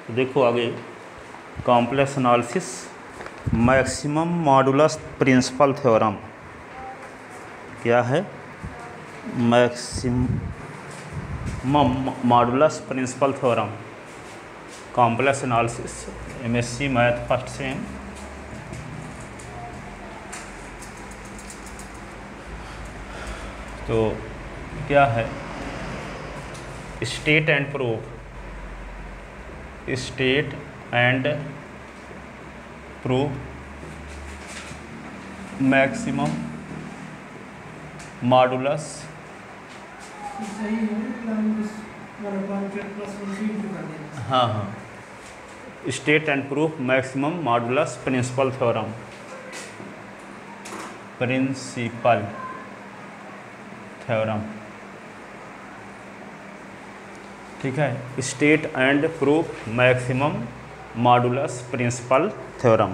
तो देखो आगे complex analysis maximum modulus principle theorem क्या है? Maximum modulus principle theorem, complex analysis, MSc math first sem. तो क्या है? State and proof, state and proof maximum modulus हाँ, state and proof maximum modulus principle theorem, principle theorem, ठीक है। State and proof maximum modulus principle theorem,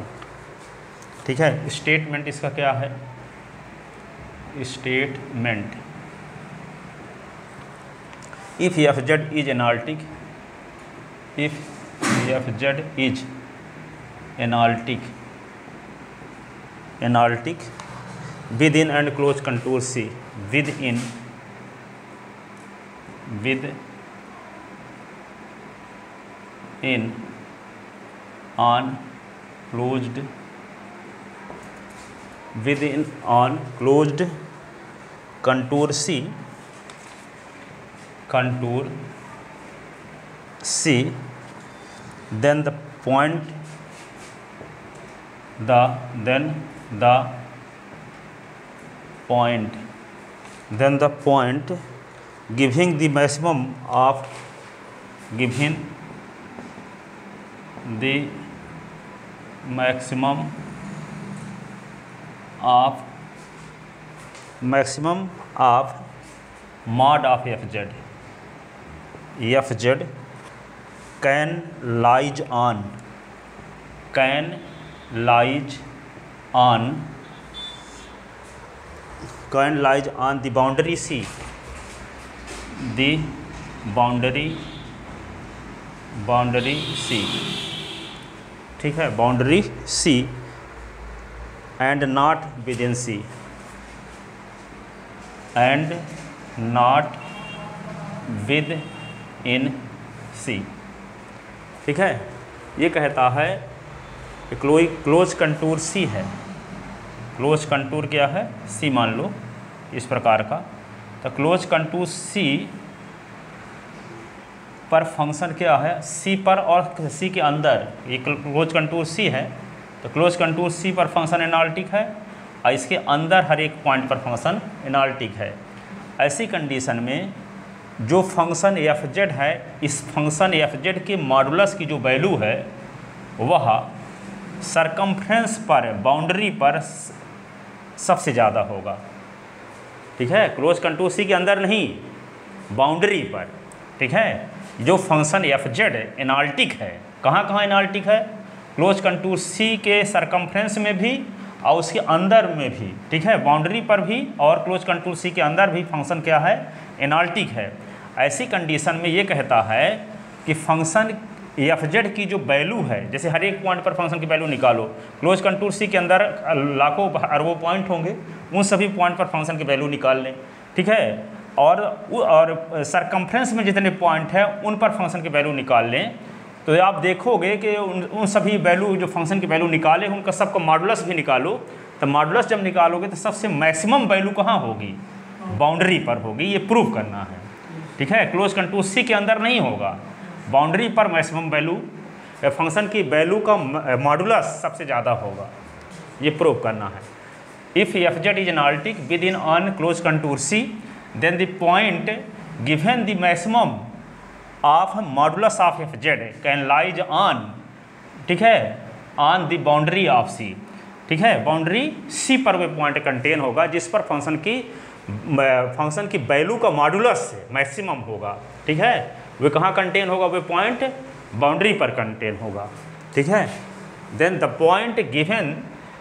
ठीक है। Statement इसका क्या है? Statement, if f z is analytic, if f z is analytic, analytic with in and close contour C, within, within on closed, within on closed contour C, contour C, then the point, then the point giving the maximum of, giving the maximum of mod of fz, fz can lies on, the boundary C, the boundary C, ठीक है, boundary C, and not within C, and not within C, ठीक है। ये कहता है close contour सी है, close contour क्या है? सी मान लो इस प्रकार का, तो क्लोज कंटूर सी पर फंक्शन क्या है? सी पर और सी के अंदर, ये क्लोज कंटूर सी है तो क्लोज कंटूर सी पर फंक्शन एनालिटिक है और इसके अंदर हर एक पॉइंट पर फंक्शन एनालिटिक है। ऐसी कंडीशन में जो फंक्शन एफ जेड है, इस फंक्शन एफ जेड के मॉडुलस की जो वैल्यू है वह सरकमफ्रेंस पर, बाउंड्री पर सबसे ज़्यादा होगा, ठीक है। क्लोज कंटूर सी के अंदर नहीं, बाउंड्री पर, ठीक है। जो फंक्शन एफ जेड एनालिटिक है, कहाँ कहाँ एनालिटिक है? क्लोज कंटूर सी के सरकमफ्रेंस में भी और उसके अंदर में भी, ठीक है, बाउंड्री पर भी और क्लोज कंटूर सी के अंदर भी फंक्शन क्या है? एनालिटिक है। ऐसी कंडीशन में ये कहता है कि फंक्शन एफ जेड की जो वैल्यू है, जैसे हर एक पॉइंट पर फंक्शन की वैल्यू निकालो, क्लोज कंटूर सी के अंदर लाखों अरबों पॉइंट होंगे, उन सभी पॉइंट पर फंक्शन की वैल्यू निकाल लें, ठीक है। और सरकमफ्रेंस में जितने पॉइंट हैं उन पर फंक्शन की वैल्यू निकाल लें, तो आप देखोगे कि उन सभी वैल्यू, जो फंक्शन की वैल्यू निकाले उनका सबका मॉडुलस भी निकालो। तो मॉडुलस जब निकालोगे तो सबसे मैक्सिमम वैल्यू कहाँ होगी? बाउंड्री पर होगी। ये प्रूव करना है, ठीक है। क्लोज कंटूर सी के अंदर नहीं होगा, बाउंड्री पर मैक्सिमम वैल्यू, फंक्शन की वैल्यू का मॉडुलस सबसे ज़्यादा होगा, ये प्रूव करना है। If f z is analytic within on close contour C, then the point given the maximum of modulus of f z can lies on, ठीक है, on the boundary of c, ठीक है। Boundary सी पर way point contain होगा जिस पर function की value का मॉडुलस मैक्सिमम होगा, ठीक है। वे कहाँ कंटेन होगा? वे पॉइंट बाउंड्री पर कंटेन होगा, ठीक है। Then the point given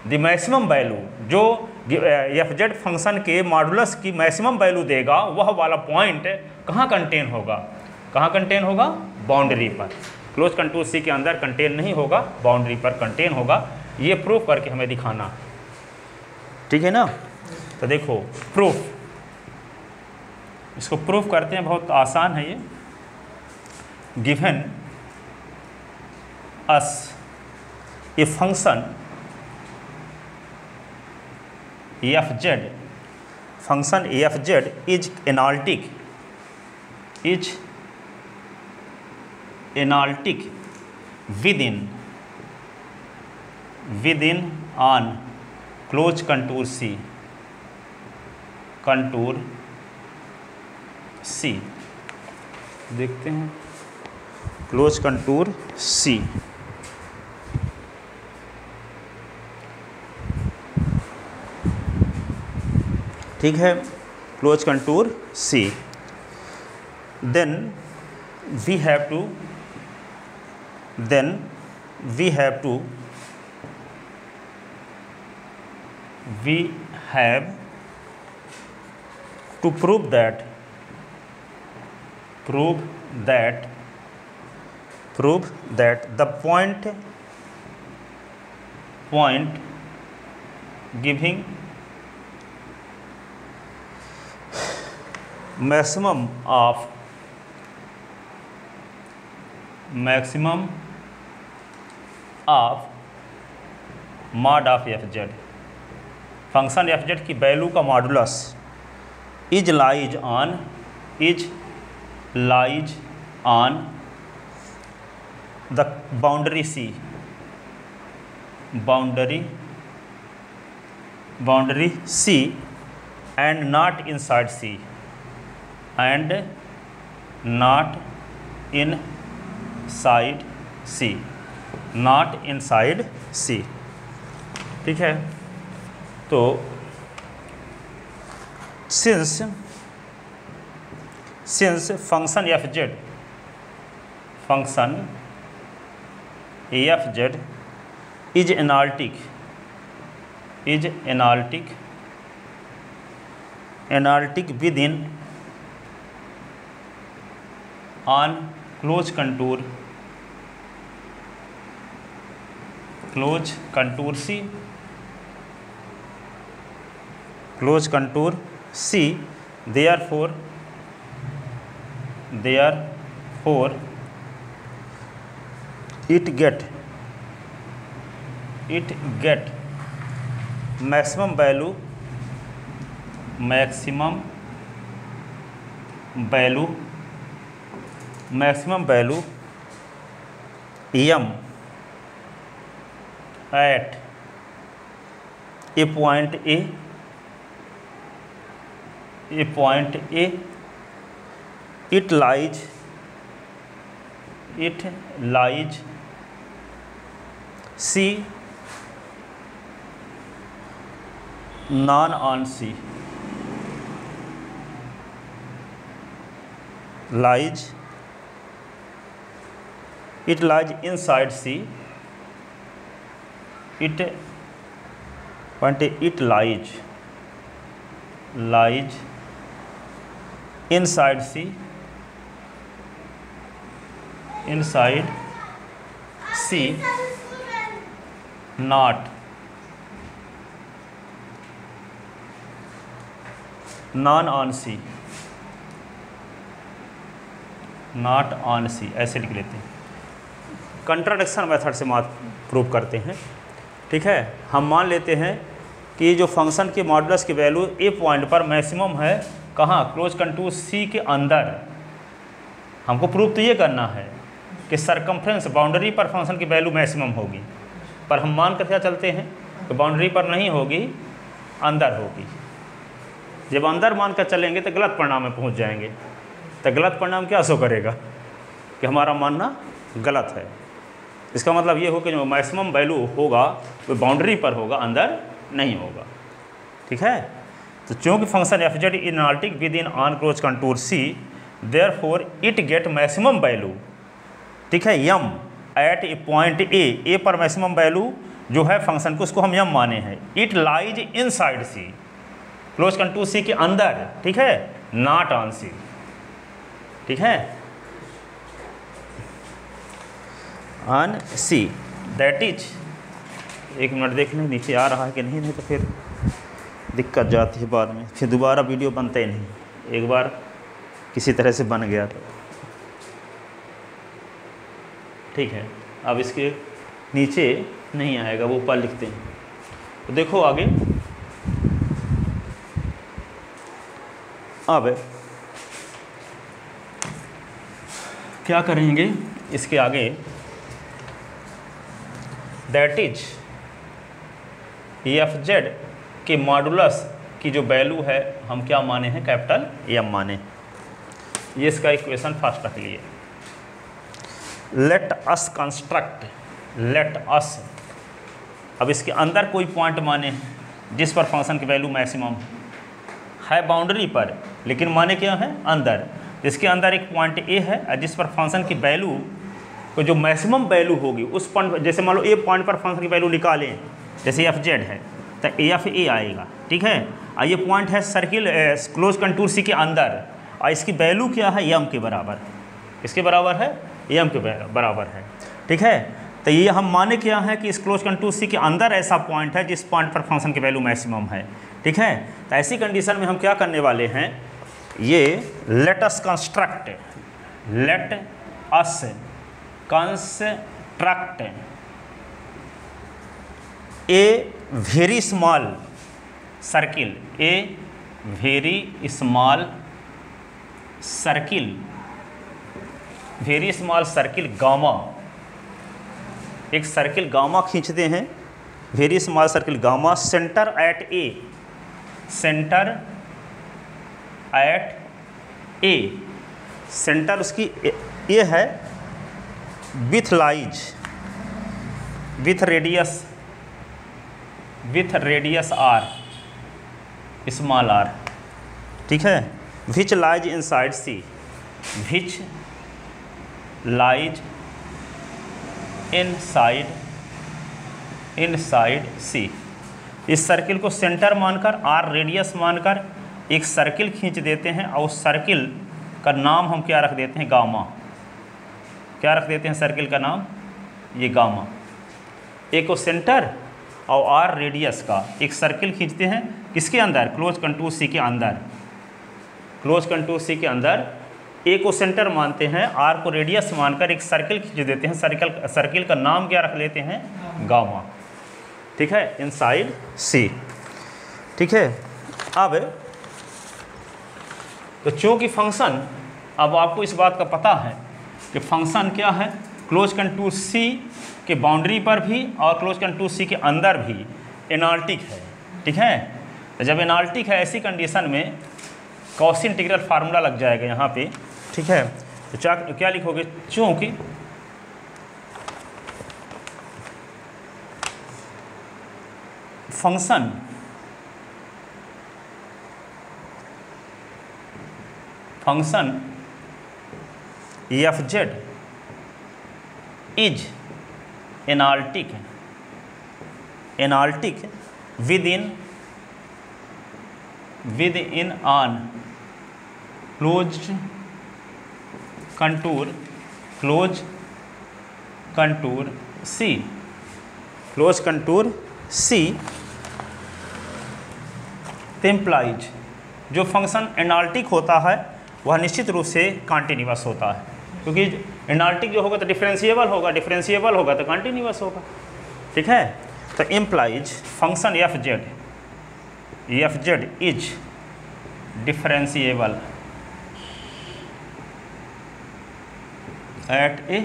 the maximum value, जो एफ जेड फंक्शन के मॉडुलस की मैक्सिमम वैल्यू देगा, वह वाला पॉइंट कहाँ कंटेन होगा? कहाँ कंटेन होगा? बाउंड्री पर, क्लोज कंटूर सी के अंदर कंटेन नहीं होगा, बाउंड्री पर कंटेन होगा। ये प्रूफ करके हमें दिखाना, ठीक है ना। तो देखो प्रूफ, इसको प्रूफ करते हैं, बहुत आसान है ये। Given us a function f z, function f z is analytic, is analytic within on closed contour C, contour C। देखते हैं क्लोज कंटूर C, ठीक है, close contour C। then we have to prove that the point giving maximum of mod of f z, function f z की value का modulus is lies on the boundary C and not inside C, not inside C, ठीक है। तो since function f z is analytic within on close contour C, therefore it get maximum value m at a point A, it lies C none on C, it lies inside C, it lies inside C, not none on C, ऐसे लिख लेते हैं। Contradiction method से prove करते हैं, ठीक है। हम मान लेते हैं कि जो फंक्शन के मॉडुलस की वैल्यू ए पॉइंट पर मैक्सिमम है, कहाँ, क्लोज कंटूर सी के अंदर। हमको प्रूव तो ये करना है कि सरकमफ्रेंस बाउंड्री पर फंक्शन की वैल्यू मैक्सिमम होगी, पर हम मान कर क्या चलते हैं कि बाउंड्री पर नहीं होगी, अंदर होगी। जब अंदर मान कर चलेंगे तो गलत परिणाम में पहुंच जाएंगे। तो गलत परिणाम क्या शो करेगा कि हमारा मानना गलत है। इसका मतलब ये हो कि जो मैक्सिमम वैल्यू होगा वो बाउंड्री पर होगा, अंदर नहीं होगा, ठीक है। तो चूँकि function f z analytic within on close contour C, therefore it get maximum value, ठीक है, यम एट ए पॉइंट ए पर मैक्सिमम वैल्यू जो है फंक्शन को, उसको हम यम माने हैं। It lies inside C, close contour C के अंदर, ठीक है, नॉट ऑन सी, ठीक है। ऑन सी दैट इज, एक मिनट देख लें नीचे आ रहा है कि नहीं, नहीं तो फिर दिक्कत जाती है बाद में, फिर दोबारा वीडियो बनता ही नहीं, एक बार किसी तरह से बन गया तो ठीक है। अब इसके नीचे नहीं आएगा, वो ऊपर लिखते हैं। तो देखो आगे, अब क्या करेंगे इसके आगे, दैट इज एफ जेड के मॉडुलस की जो वैल्यू है हम क्या माने हैं, कैपिटल एम माने। ये इसका इक्वेशन फर्स्ट रख लिए। लेट अस कंस्ट्रक्ट, लेट अस, अब इसके अंदर कोई पॉइंट माने जिस पर फंक्शन की वैल्यू मैक्सिमम है बाउंड्री पर, लेकिन माने क्या है अंदर, जिसके अंदर एक पॉइंट ए है जिस पर फंक्शन की वैल्यू को जो मैक्सिमम वैल्यू होगी उस पॉइंट, जैसे मान लो ए पॉइंट पर फंक्शन की वैल्यू निकालें, जैसे एफ जेड है तो एफ ए आएगा, ठीक है। और ये पॉइंट है सर्किल क्लोज कंटूर सी के अंदर, और इसकी वैल्यू क्या है, एम के बराबर, किसके बराबर है, एम के बराबर है, ठीक है। तो ये हम माने क्या है कि इस क्लोज कंटूर सी के अंदर ऐसा पॉइंट है जिस पॉइंट पर फंक्शन की वैल्यू मैक्सिमम है, ठीक है। तो ऐसी कंडीशन में हम क्या करने वाले हैं, ये let us construct, let us construct a very small circle, a very small circle, very small circle gamma, एक सर्किल गामा खींचते हैं, very small circle gamma, center at A, center at A, center उसकी A है, with lies, with radius R, small R, ठीक है। Which lies inside C, which lies inside C. इस circle को centre मानकर, are radius मानकर एक circle खींच देते हैं, और उस सर्किल का नाम हम क्या रख देते हैं, गामा। क्या रख देते हैं सर्किल का नाम, ये गामा। एक को सेंटर और आर रेडियस का एक सर्किल खींचते हैं, किसके अंदर, क्लोज कंटूर सी के अंदर, क्लोज कंटूर सी के अंदर ए को सेंटर मानते हैं, आर को रेडियस मानकर एक सर्किल खींच देते हैं, सर्किल का नाम क्या रख लेते हैं, गामा, ठीक है, इनसाइड सी, ठीक है। अब तो चूँकि फंक्शन, अब आपको इस बात का पता है कि फंक्शन क्या है, क्लोज कंटूर सी के बाउंड्री पर भी और क्लोज कंटूर सी के अंदर भी एनाल्टिक है, ठीक है। तो जब एनाल्टिक है ऐसी कंडीशन में कॉसी इंटीग्रल फार्मूला लग जाएगा यहाँ पे, ठीक है। तो क्या लिखोगे, चूँकि function f z is analytic within on close contour C, implies जो फंक्शन एनाल्टिक होता है वह निश्चित रूप से कॉन्टिन्यूअस होता है, क्योंकि एनाल्टिक जो होगा तो डिफरेंशिएबल होगा तो कॉन्टिन्यूअस होगा, ठीक है। तो implies function f z is differentiable at A,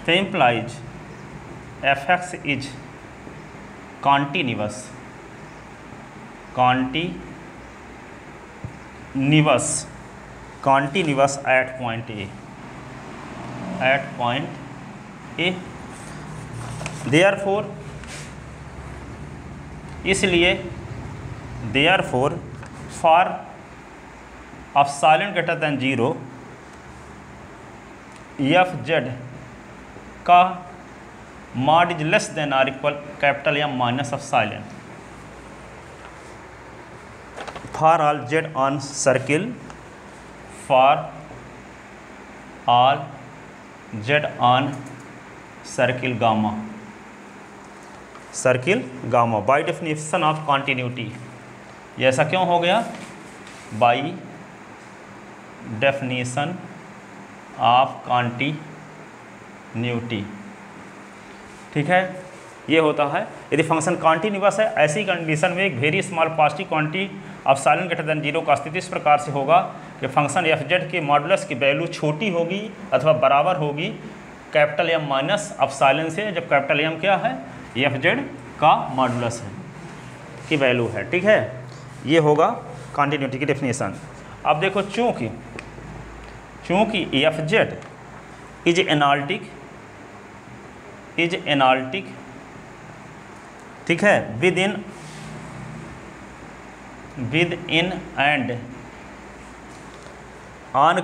तो implies f x is continuous at point A, therefore, इसलिए therefore for epsilon greater than 0 f z का mod is less than are equal capital M minus epsilon for all z on circle, for all z on circle gamma, circle gamma by definition of continuity. ये ऐसा क्यों हो गया? By definition of continuity. ठीक है, ये होता है यदि फंक्शन कॉन्टिन्यूअस है, ऐसी कंडीशन में एक very small positive quantity of silent greater than 0 का अस्तित्व इस प्रकार से होगा कि फंक्शन एफ जेड के मॉडुलस की वैल्यू छोटी होगी अथवा बराबर होगी कैपिटल एम माइनस अपसाइलन से, जब कैपिटल एम क्या है? एफ जेड का मॉडुलस है की वैल्यू है। ठीक है, ये होगा कॉन्टिन्यूटी की डेफिनेशन। अब देखो, चूँकि एफ जेड इज एनालिटिक, ठीक है, with in and on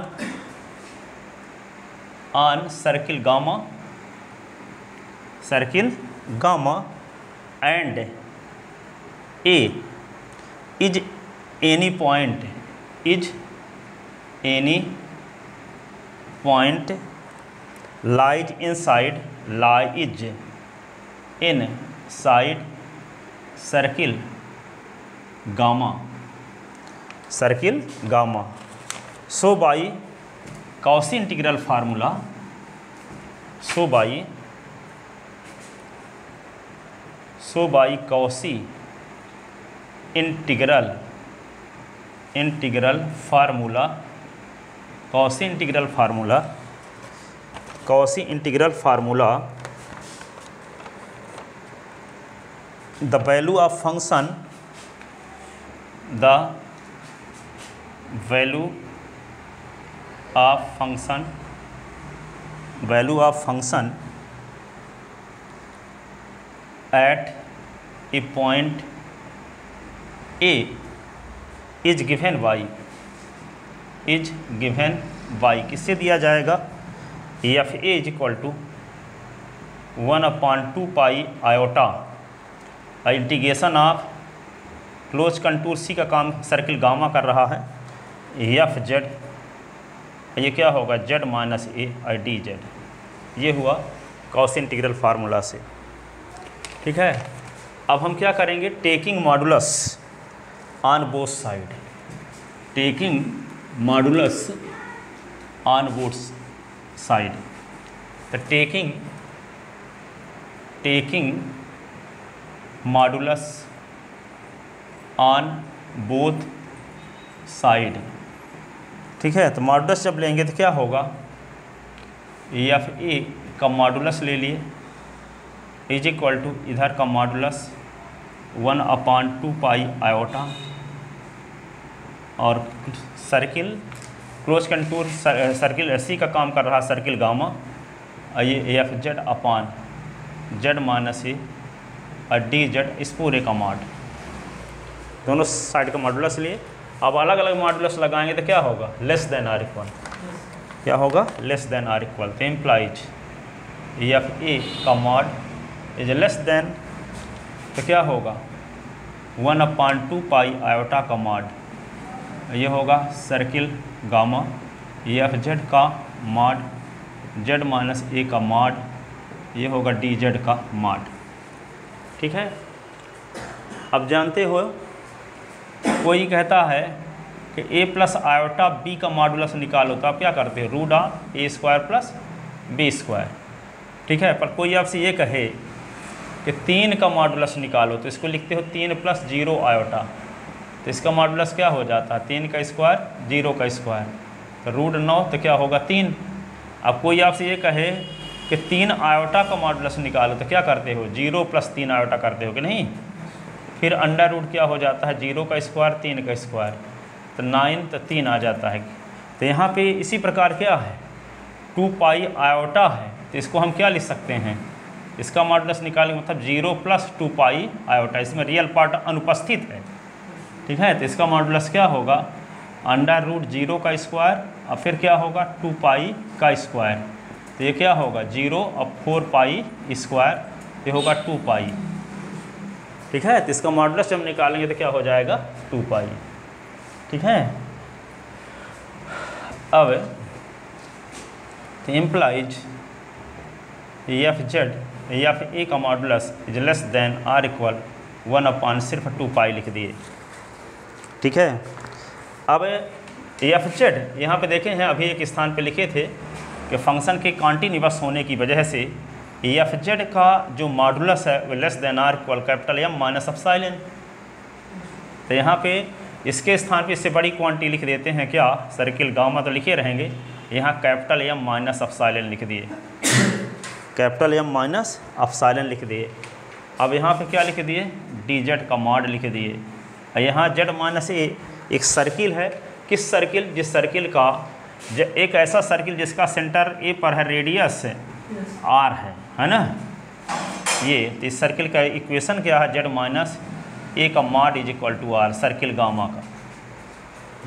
circle gamma and A is any point lies inside circle gamma. So by Cauchy integral formula, Cauchy integral formula the value of function at a point A is given by किससे दिया जाएगा? F A is equal to 1/2 pi iota integration of close contour C का काम circle gamma कर रहा है, F Z, ये क्या होगा? Z minus A I D Z. ये हुआ कॉची इंटीग्रल फार्मूला से। ठीक है, अब हम क्या करेंगे? Taking modulus on both side, तो taking modulus on both side. ठीक है, तो मॉडुलस जब लेंगे तो क्या होगा? एफ ए का मॉडुलस ले लिए इज इक्वल टू इधर का मॉडुलस 1/2 पाई आयोटा और सर्किल क्लोज कंटूर सर्किल सी का काम कर रहा सर्किल गामा, ये F z upon Z minus ए और डी जेड, इस पूरे का मॉड, दोनों साइड का मॉडुलस लिए। अब अलग अलग मॉडुलस लगाएंगे तो क्या होगा? लेस देन आर इक्वल, क्या होगा? Less than are equal. तो इम्प्लाइज एफ ए का मॉड इज लेस देन, तो क्या होगा? 1/2 पाई आयोटा का मॉड, ये होगा सर्किल गामा, एफ जेड का मॉड, जेड माइनस ए का मॉड, ये होगा डी जेड का मॉड। ठीक है, अब जानते हो कोई कहता है कि a प्लस आयोटा b का मॉडुलस निकालो, तो आप क्या करते हो? Root on a square plus b square. ठीक है, पर कोई आपसे ये कहे कि 3 का मॉडुलस निकालो, तो इसको लिखते हो 3 + 0 आयोटा, तो इसका मॉडुलस क्या हो जाता है? 3 का स्क्वायर 0 का स्क्वायर, तो रूट 9, तो क्या होगा? 3। अब कोई आपसे ये कहे कि 3 आयोटा का मॉडुलस निकालो, तो क्या करते हो? 0 + 3 आयोटा करते हो कि नहीं? फिर अंडर रूट क्या हो जाता है? 0 का स्क्वायर 3 का स्क्वायर, तो 9, तो 3 आ जाता है। तो यहाँ पे इसी प्रकार क्या है? 2 पाई आयोटा है, तो इसको हम क्या लिख सकते हैं? इसका मॉडुलस निकालेंगे, मतलब 0 + 2 पाई आयोटा, इसमें रियल पार्ट अनुपस्थित है। ठीक है, तो इसका मॉडुलस क्या होगा? अंडर रूट 0 का स्क्वायर और फिर क्या होगा? 2 पाई का स्क्वायर, तो ये क्या होगा? 0 और 4 पाई स्क्वायर, ये होगा 2 पाई। ठीक है, तो इसका मॉडुलस जब निकालेंगे तो क्या हो जाएगा? 2 पाई। ठीक है, अब तो इम्प्लाइज एफ ए का modulus is less than are equal 1 सिर्फ 2 पाई लिख दिए। ठीक है, अब एफ जेड यहाँ पर देखे हैं, अभी एक स्थान पे लिखे थे कि फंक्शन के कॉन्टिन्यूअस होने की वजह से एफ जेड का जो मॉडुलस है वो less than are equal capital M minus epsilon. तो यहाँ पे इसके स्थान पे इससे बड़ी क्वांटिटी लिख देते हैं क्या, सर्किल गामा तो लिखे रहेंगे, यहाँ कैपिटल एम माइनस एप्सिलॉन लिख दिए, कैपिटल एम माइनस एप्सिलॉन लिख दिए। अब यहाँ पे क्या लिख दिए, डी जेड का मॉड लिख दिए। यहाँ जेड माइनस ए एक सर्किल है, किस सर्किल, जिस सर्किल का एक ऐसा सर्किल जिसका सेंटर ए पर है, रेडियस आर है ना। ये तो इस सर्किल का इक्वेशन क्या है, जेड माइनस ए का mod is equal to R, circle gamma का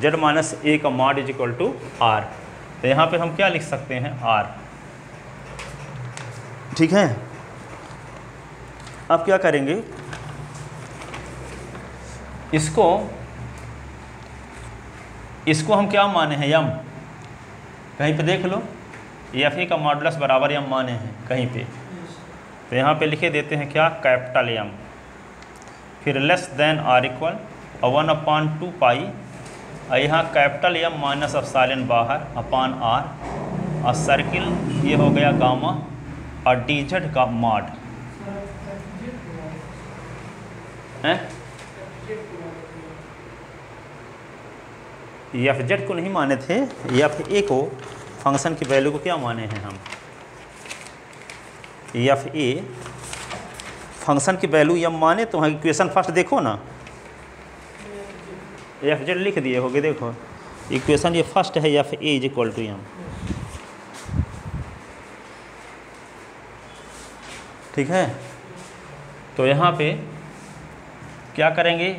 जेड माइनस ए का mod is equal to R. तो यहाँ पे हम क्या लिख सकते हैं, आर। ठीक है, अब क्या करेंगे, इसको हम क्या माने हैं, यम। कहीं पे देख लो, एफ ए का मॉडुलस बराबर यम माने हैं कहीं पे, तो यहाँ पे लिखे देते हैं क्या, कैपिटल एम, फिर लेस देन आर इक्वल 1/2 पाई, और यहाँ कैपिटल एम माइनस एप्सिलॉन बाहर अपान आर, और सर्किल ये हो गया गामा, और डी जेड का मॉड है। एफ जेड को नहीं माने थे, एफ ए को, फंक्शन की वैल्यू को क्या माने हैं हम, एफ ए फंक्शन की वैल्यू यम माने। तो वहाँ इक्वेशन फर्स्ट देखो ना, एफ जेड लिख दिए होगे, देखो इक्वेशन ये फर्स्ट है, f A is equal to M. ठीक है, तो यहाँ पे क्या करेंगे,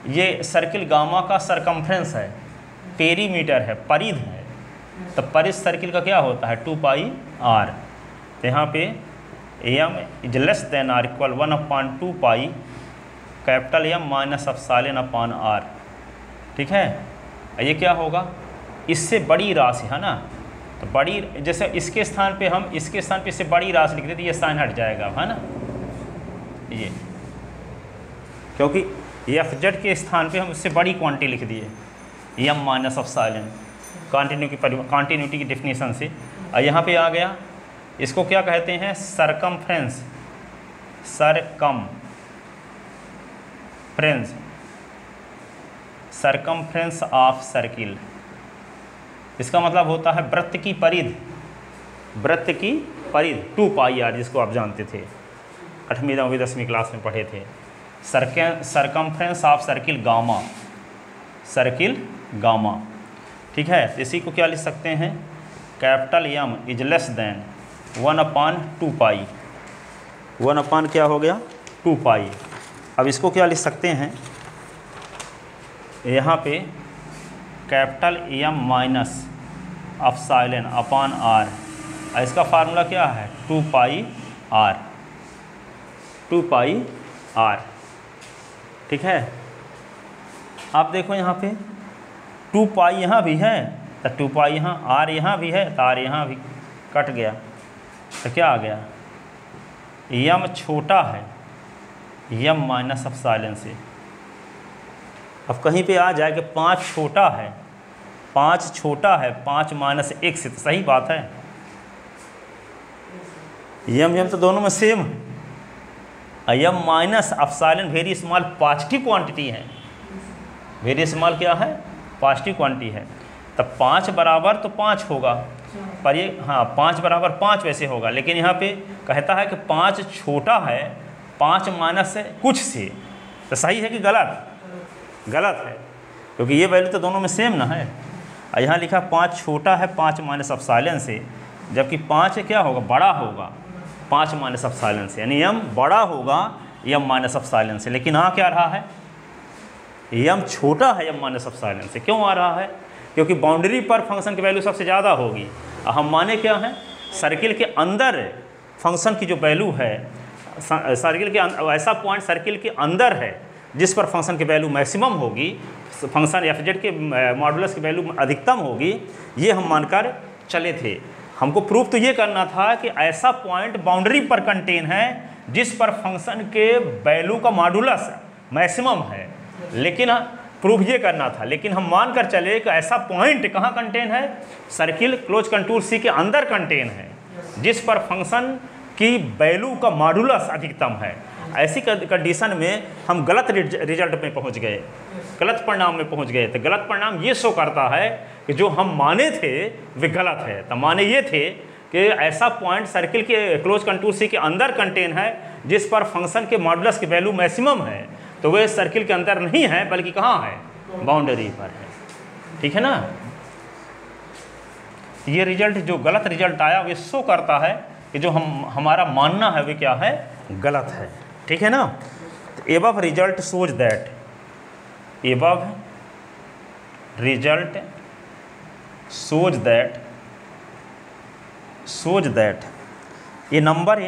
ये सर्किल गामा का सरकमफ्रेंस है, पेरीमीटर है, परिध है, तो परिध सर्किल का क्या होता है, 2 पाई आर। तो यहाँ पे M is less than are equal 1/2 pi capital M minus epsilon upon R. ठीक है, ये क्या होगा, इससे बड़ी राशि है ना, तो बड़ी, जैसे इसके स्थान पे हम, इसके स्थान पे इससे बड़ी राशि लिख देते, ये साइन हट जाएगा, है ना, ये, क्योंकि एफ जेड के स्थान पे हम उससे बड़ी क्वांटिटी लिख दिए, एम माइनस एप्सिलॉन, कॉन्टिन्यूटी की डेफिनेशन से। और यहाँ पे आ गया, इसको क्या कहते हैं, सरकमफ्रेंस, सरकमफ्रेंस ऑफ सर्किल। इसका मतलब होता है वृत्त की परिध, 2 पाई आर, जिसको आप जानते थे, 8वीं 9वीं 10वीं क्लास में पढ़े थे। Circumference of circle gamma. ठीक है, तो इसी को क्या लिख सकते हैं, capital M is less than 1/2 pi, 1 क्या हो गया, 2 पाई। अब इसको क्या लिख सकते हैं, यहाँ पे capital M minus epsilon upon R, इसका फार्मूला क्या है, 2 पाई आर। ठीक है, आप देखो यहाँ पे 2 पाई यहाँ भी है, तो 2 पाई यहाँ, आर यहाँ भी है, तो आर यहाँ भी कट गया, तो क्या आ गया, यम छोटा है यम माइनस एप्सिलॉन से। अब कहीं पे आ जाए कि 5 छोटा है 5 माइनस 1 से, तो सही बात है, यम तो दोनों में सेम है। M minus epsilon very small positive quantity है, वेरी स्मॉल क्या है, पॉजिटिव क्वांटिटी है, तब 5 बराबर तो 5 होगा, पर ये, हाँ 5 बराबर 5 वैसे होगा, लेकिन यहाँ पे कहता है कि 5 छोटा है 5 माइनस कुछ से, तो सही है कि गलत है, क्योंकि ये वैल्यू तो दोनों में सेम ना है। और यहाँ लिखा 5 छोटा है 5 माइनस एप्सिलॉन से, जबकि 5 क्या होगा, बड़ा होगा 5 माइनस एप्सिलॉन से, यानी यम बड़ा होगा यम माइनस एप्सिलॉन से। लेकिन आ क्या रहा है, यम छोटा है यम माइनस एप्सिलॉन से। क्यों आ रहा है, क्योंकि बाउंड्री पर फंक्शन की वैल्यू सबसे ज़्यादा होगी। हम माने क्या है, सर्किल के अंदर फंक्शन की जो वैल्यू है, सर्किल के ऐसा पॉइंट सर्किल के अंदर है जिस पर फंक्शन की वैल्यू मैक्सिमम होगी, फंक्शन एफ जेड के मॉडुलस की वैल्यू अधिकतम होगी, ये हम मानकर चले थे। हमको प्रूफ तो ये करना था कि ऐसा पॉइंट बाउंड्री पर कंटेन है जिस पर फंक्शन के वैल्यू का मॉडुलस मैक्सिमम है, लेकिन प्रूफ ये करना था। लेकिन हम मान कर चले कि ऐसा पॉइंट कहाँ कंटेन है, सर्किल क्लोज कंटूर सी के अंदर कंटेन है जिस पर फंक्शन की वैल्यू का मॉडुलस अधिकतम है। ऐसी कंडीशन में हम गलत रिजल्ट में पहुंच गए, गलत परिणाम में पहुंच गए। तो गलत परिणाम ये शो करता है कि जो हम माने थे वे गलत है। तो माने ये थे कि ऐसा पॉइंट सर्किल के क्लोज कंटूर सी के अंदर कंटेन है जिस पर फंक्शन के मॉडुलस की वैल्यू मैक्सिमम है, तो वे सर्किल के अंदर नहीं है बल्कि कहाँ है, बाउंड्री पर है। ठीक है ना। ये रिजल्ट जो गलत रिजल्ट आया वे शो करता है कि जो हमारा मानना है वे क्या है, गलत है। ठीक है ना। Above result shows that, above result shows that ये number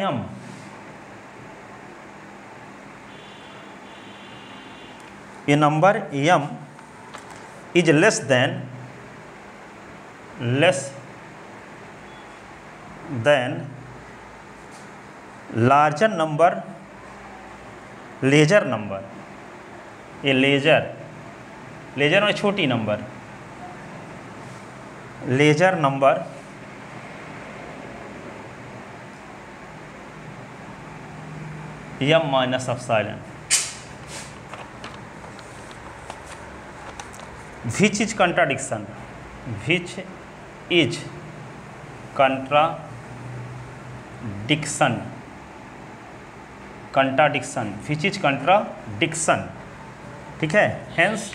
m is less than larger number, larger number, ये लेजर में छोटी number, larger number m minus epsilon, which is contradiction, which is contradiction, which is contradiction। ठीक है। hence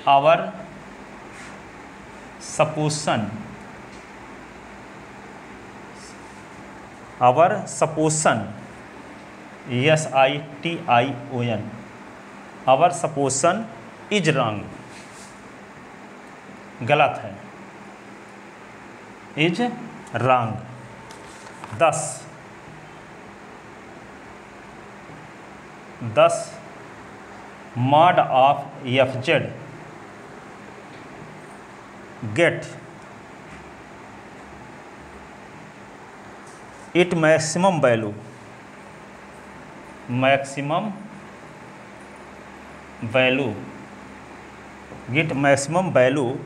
our supposition SITION, our supposition is wrong, गलत है, is wrong। thus mod of fz get it maximum value get maximum value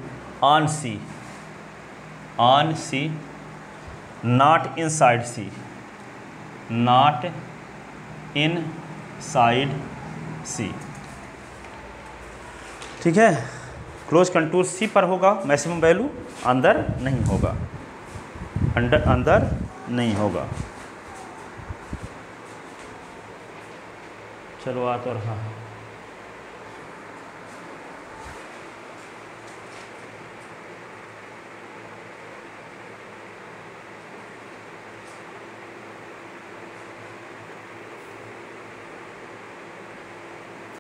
on C not inside C, not inside C। ठीक है। Close contour C पर होगा maximum value, अंदर नहीं होगा, अंदर नहीं होगा। चलो आ तो रहा है।